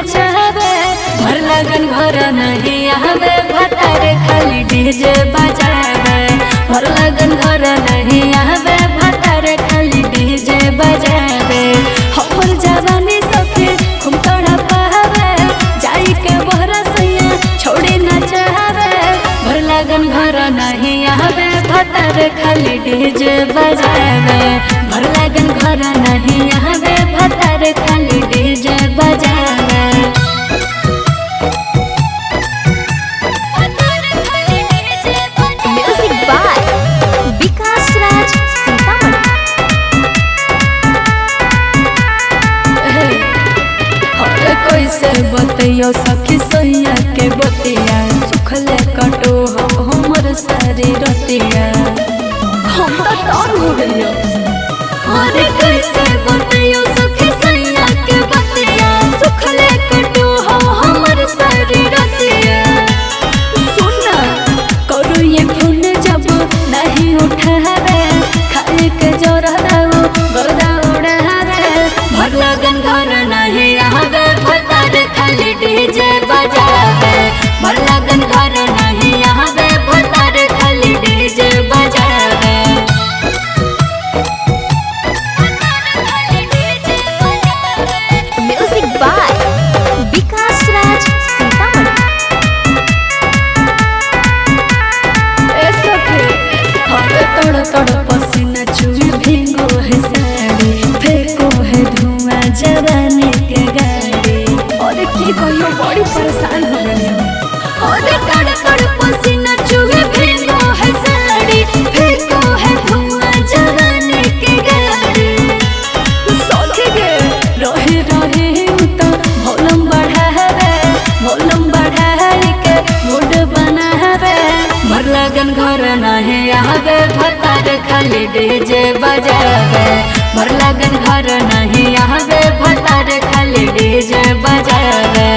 नचावे भर लगन घर नहीं आवे भतार खाली डीजे बजावे भर लगन घर नहीं आवे भतार खाली डीजे बजावे हमर जवानी सखी खूब तोड़ा पावे जाई के बहरा सैया छोड़ी नचावे भर लगन घर नहीं आवे भतार खाली डीजे बजावे भर लगन घर नहीं आवे भतार खाली डीजे बजावे म्यूजिक बाय विकास राज सीतामढ़ी। कैसे बतियो सखी सैया के बतिया सुखले कटो हमर सारी रतिया हम तो तौर हो गइयो अरे कैसे बतियो सखी सैया के बतिया सुखले कटो हमर सारी रतिया सुन करो ये फोन जब नहीं उठावे खाए के जोरा दाओ गर्दा उड़ावे भर लगन घर नहीं आवे भतार खाली डीजे बजावे भर लगन घर नहीं आवे भतार खाली डीजे बजावे म्यूजिक बाय विकास राज सीतामढ़ी। ए सखी हरे तोड़ तोड़ पसीना चुई भीगो है साड़ी फेंको है धुआं जवानी के गाड़ी और की कहियो बड़ी परेशान हो गई हरे तोड़ तोड़ पसीना चुई भीगो है साड़ी फेंको है धुआं जवानी के गाड़ी सखी के रहे रहे तो भोलम बढ़ाई के मूड बनावे भर लगन घर नहीं आवे भतार खाली डीजे बजावे भर लगन घर नहीं आवे भतार खाली डीजे बजावे।